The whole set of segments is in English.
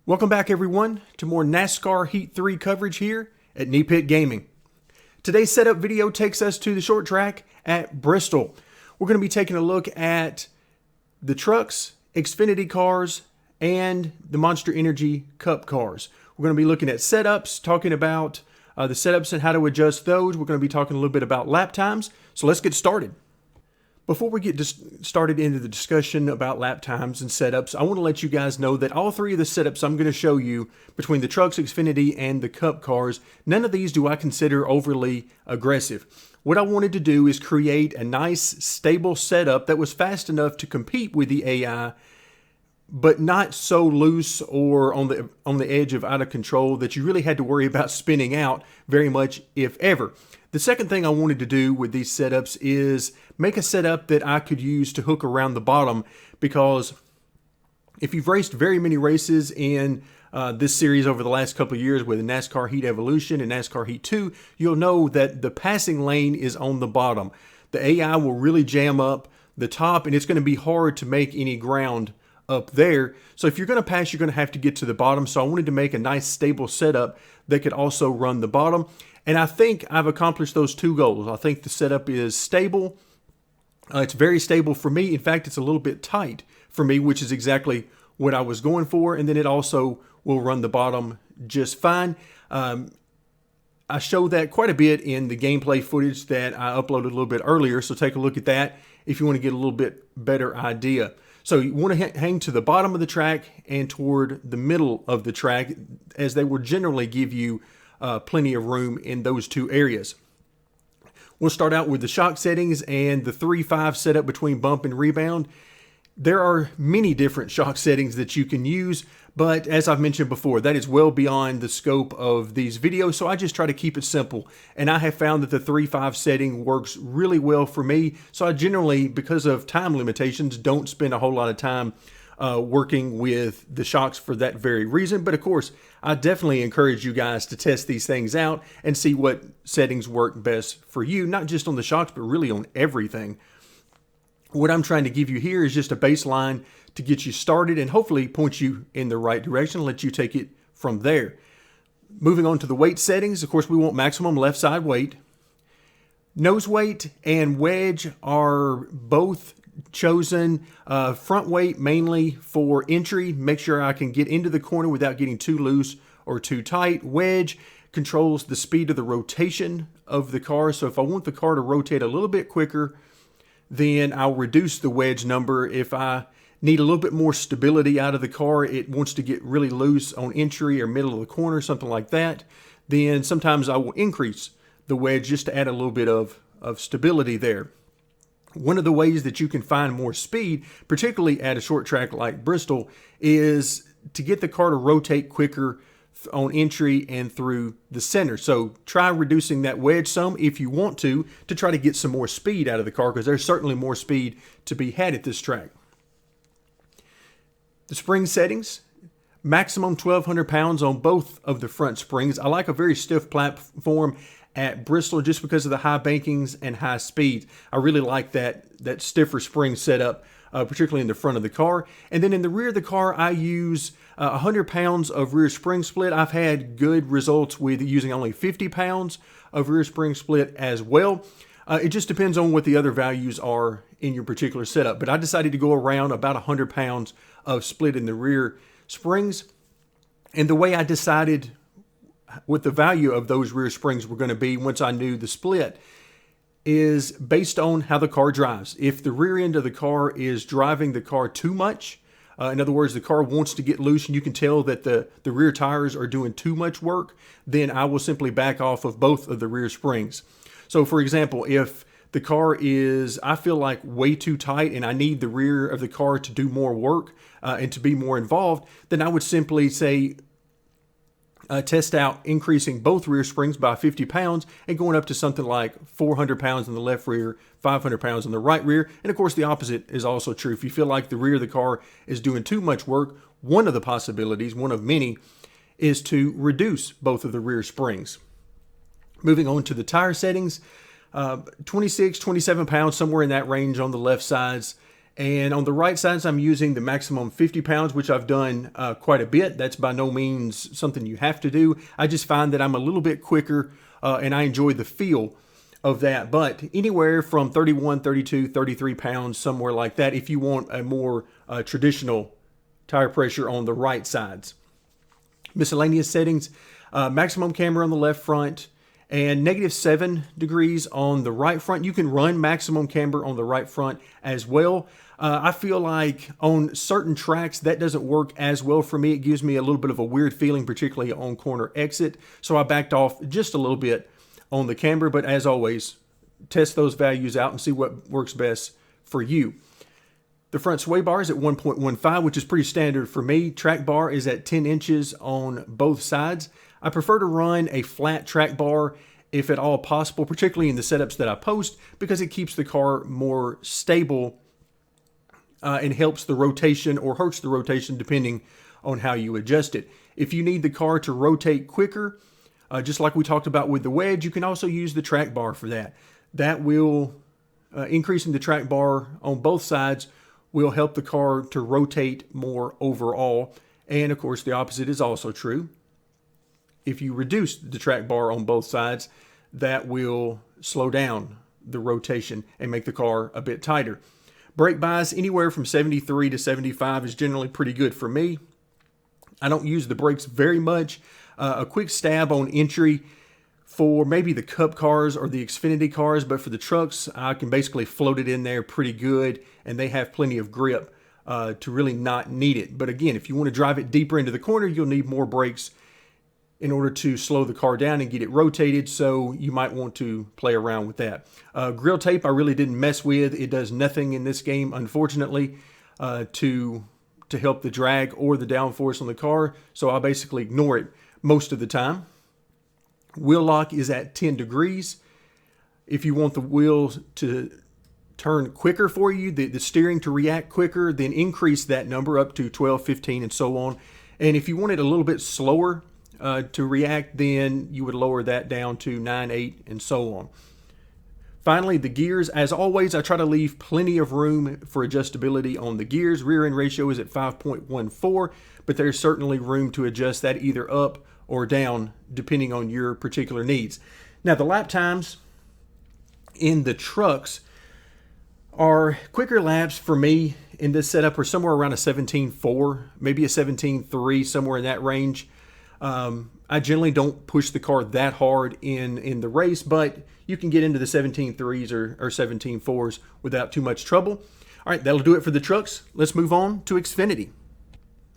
Welcome back everyone to more NASCAR Heat 3 coverage here at Knee Pit Gaming. Today's setup video takes us to the short track at Bristol. We're going to be taking a look at the trucks, Xfinity cars, and the Monster Energy Cup cars. We're going to be looking at setups, talking about the setups and how to adjust those. We're going to be talking a little bit about lap times. So let's get started. Before we get started into the discussion about lap times and setups, I want to let you guys know that all three of the setups I'm going to show you between the trucks, Xfinity, and the Cup cars, none of these do I consider overly aggressive. What I wanted to do is create a nice, stable setup that was fast enough to compete with the AI, but not so loose or on the edge of out of control that you really had to worry about spinning out very much, if ever. The second thing I wanted to do with these setups is make a setup that I could use to hook around the bottom, because if you've raced very many races in this series over the last couple of years with NASCAR Heat Evolution and NASCAR Heat 2, you'll know that the passing lane is on the bottom. The AI will really jam up the top, and it's going to be hard to make any ground up there. So if you're going to pass, you're going to have to get to the bottom. So I wanted to make a nice stable setup that could also run the bottom. And I think I've accomplished those two goals. I think the setup is stable. It's very stable for me. In fact, it's a little bit tight for me, which is exactly what I was going for. And then it also will run the bottom just fine. I show that quite a bit in the gameplay footage that I uploaded a little bit earlier. So take a look at that if you want to get a little bit better idea. So you want to hang to the bottom of the track and toward the middle of the track, as they will generally give you plenty of room in those two areas. We'll start out with the shock settings and the 3-5 setup between bump and rebound. There are many different shock settings that you can use, but as I've mentioned before, that is well beyond the scope of these videos, so I just try to keep it simple. And I have found that the 3-5 setting works really well for me, so I generally, because of time limitations, don't spend a whole lot of time working with the shocks for that very reason. But of course, I definitely encourage you guys to test these things out and see what settings work best for you, not just on the shocks, but really on everything. What I'm trying to give you here is just a baseline to get you started and hopefully point you in the right direction, let you take it from there. Moving on to the weight settings, of course, we want maximum left side weight. Nose weight and wedge are both chosen. Front weight mainly for entry. Make sure I can get into the corner without getting too loose or too tight. Wedge controls the speed of the rotation of the car. So if I want the car to rotate a little bit quicker, then I'll reduce the wedge number. If I need a little bit more stability out of the car, it wants to get really loose on entry or middle of the corner, something like that, then sometimes I will increase the wedge just to add a little bit of stability there. One of the ways that you can find more speed, particularly at a short track like Bristol, is to get the car to rotate quicker on entry and through the center. So try reducing that wedge some if you want to try to get some more speed out of the car, because there's certainly more speed to be had at this track. The spring settings, maximum 1,200 pounds on both of the front springs. I like a very stiff platform at Bristol just because of the high bankings and high speed. I really like that stiffer spring setup, particularly in the front of the car. And then in the rear of the car, I use 100 pounds of rear spring split. I've had good results with using only 50 pounds of rear spring split as well. It just depends on what the other values are in your particular setup. But I decided to go around about 100 pounds of split in the rear springs. And the way I decided what the value of those rear springs were going to be once I knew the split is based on how the car drives. If the rear end of the car is driving the car too much, in other words, the car wants to get loose and you can tell that the rear tires are doing too much work, then I will simply back off of both of the rear springs. So for example, if the car is, I feel like, way too tight and I need the rear of the car to do more work and to be more involved, then I would simply say, test out increasing both rear springs by 50 pounds and going up to something like 400 pounds in the left rear, 500 pounds in the right rear. And of course, the opposite is also true. If you feel like the rear of the car is doing too much work, one of the possibilities, one of many, is to reduce both of the rear springs. Moving on to the tire settings, 26, 27 pounds, somewhere in that range on the left sides And on the right sides, I'm using the maximum 50 pounds, which I've done quite a bit. That's by no means something you have to do. I just find that I'm a little bit quicker and I enjoy the feel of that. But anywhere from 31, 32, 33 pounds, somewhere like that, if you want a more traditional tire pressure on the right sides. Miscellaneous settings, maximum camber on the left front, and -7 degrees on the right front. You can run maximum camber on the right front as well. I feel like on certain tracks that doesn't work as well for me. It gives me a little bit of a weird feeling, particularly on corner exit. So I backed off just a little bit on the camber, but as always, test those values out and see what works best for you. The front sway bar is at 1.15, which is pretty standard for me. Track bar is at 10 inches on both sides. I prefer to run a flat track bar if at all possible, particularly in the setups that I post, because it keeps the car more stable and helps the rotation or hurts the rotation depending on how you adjust it. If you need the car to rotate quicker, just like we talked about with the wedge, you can also use the track bar for that. That will, increasing the track bar on both sides will help the car to rotate more overall. And of course, the opposite is also true. If you reduce the track bar on both sides, that will slow down the rotation and make the car a bit tighter. Brake bias anywhere from 73 to 75 is generally pretty good for me. I don't use the brakes very much. A quick stab on entry for maybe the Cup cars or the Xfinity cars, but for the trucks, I can basically float it in there pretty good, and they have plenty of grip to really not need it. But again, if you want to drive it deeper into the corner, you'll need more brakes in order to slow the car down and get it rotated, so you might want to play around with that. Grill tape I really didn't mess with. It does nothing in this game, unfortunately, to help the drag or the downforce on the car, so I basically ignore it most of the time. Wheel lock is at 10 degrees. If you want the wheels to turn quicker for you, the steering to react quicker, then increase that number up to 12, 15, and so on. And if you want it a little bit slower to react, then you would lower that down to 9, 8, and so on. Finally, the gears. As always, I try to leave plenty of room for adjustability on the gears. Rear end ratio is at 5.14, but there's certainly room to adjust that either up or down depending on your particular needs. Now, the lap times in the trucks are quicker laps for me in this setup are somewhere around a 17.4, maybe a 17.3, somewhere in that range. I generally don't push the car that hard in the race, but you can get into the 17.3s or 17.4s without too much trouble. All right, that'll do it for the trucks. Let's move on to Xfinity.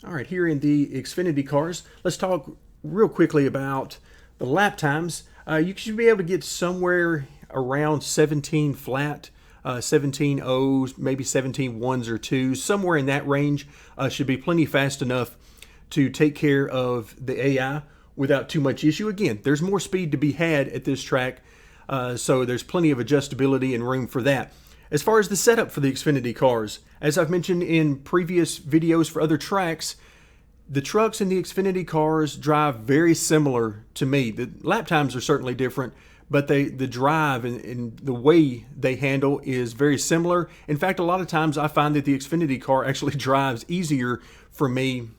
All right, here in the Xfinity cars, let's talk real quickly about the lap times. You should be able to get somewhere around 17 flat, 17 O's, maybe 17 1s or 2s, somewhere in that range. Should be plenty fast enough to take care of the AI without too much issue. Again, there's more speed to be had at this track, so there's plenty of adjustability and room for that. As far as the setup for the Xfinity cars, as I've mentioned in previous videos for other tracks, the trucks and the Xfinity cars drive very similar to me. The lap times are certainly different, but the drive and the way they handle is very similar. In fact, a lot of times I find that the Xfinity car actually drives easier for me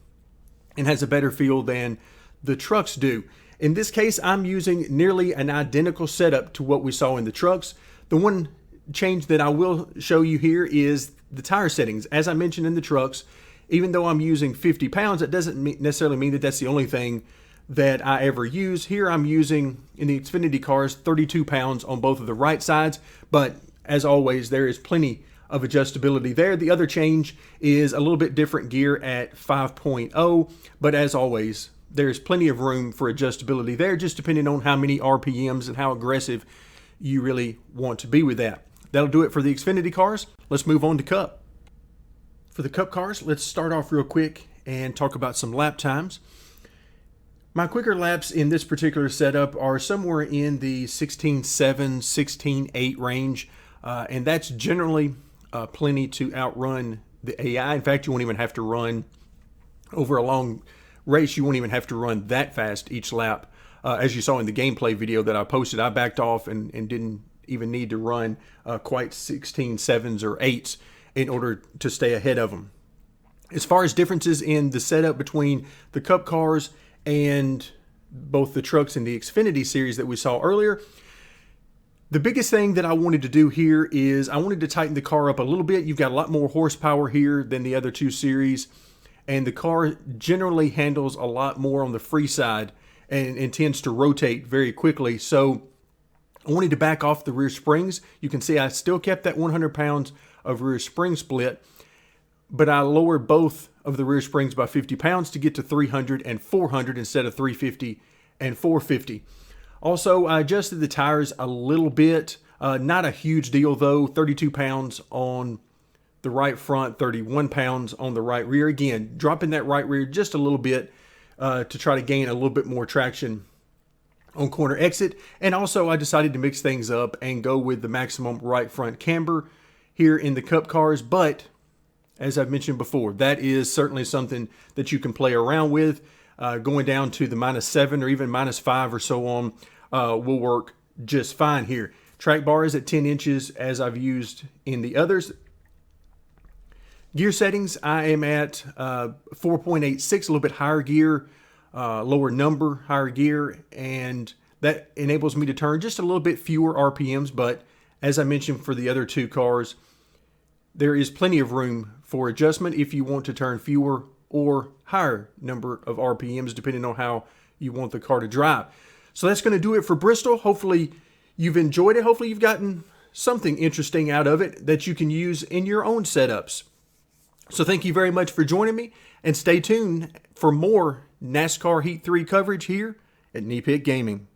and has a better feel than the trucks do. In this case, I'm using nearly an identical setup to what we saw in the trucks. The one change that I will show you here is the tire settings. As I mentioned in the trucks, even though I'm using 50 pounds, that doesn't necessarily mean that that's the only thing that I ever use. Here I'm using, in the Xfinity cars, 32 pounds on both of the right sides, but as always, there is plenty of adjustability there. The other change is a little bit different gear at 5.0, but as always, there's plenty of room for adjustability there, just depending on how many RPMs and how aggressive you really want to be with that. That'll do it for the Xfinity cars. Let's move on to Cup. For the Cup cars, let's start off real quick and talk about some lap times. My quicker laps in this particular setup are somewhere in the 16.7, 16.8 range, and that's generally plenty to outrun the AI. In fact, you won't even have to run over a long race. You won't even have to run that fast each lap. As you saw in the gameplay video that I posted, I backed off and didn't even need to run quite 16.7s or 8s in order to stay ahead of them. As far as differences in the setup between the Cup cars and both the trucks and the Xfinity Series that we saw earlier, the biggest thing that I wanted to do here is I wanted to tighten the car up a little bit. You've got a lot more horsepower here than the other two series, and the car generally handles a lot more on the free side and tends to rotate very quickly. So I wanted to back off the rear springs. You can see I still kept that 100 pounds of rear spring split, but I lowered both of the rear springs by 50 pounds to get to 300 and 400 instead of 350 and 450. Also, I adjusted the tires a little bit. Not a huge deal though. 32 pounds on the right front, 31 pounds on the right rear. Again, dropping that right rear just a little bit to try to gain a little bit more traction on corner exit. And also I decided to mix things up and go with the maximum right front camber here in the Cup cars. But as I've mentioned before, that is certainly something that you can play around with. Going down to the -7 or even -5 or so on will work just fine here. Track bar is at 10 inches as I've used in the others. Gear settings, I am at 4.86, a little bit higher gear, lower number, higher gear, and that enables me to turn just a little bit fewer RPMs. But as I mentioned for the other two cars, there is plenty of room for adjustment if you want to turn fewer or higher number of RPMs, depending on how you want the car to drive. So that's going to do it for Bristol. Hopefully you've enjoyed it. Hopefully you've gotten something interesting out of it that you can use in your own setups. So thank you very much for joining me, and stay tuned for more NASCAR Heat 3 coverage here at Knee Pit Gaming.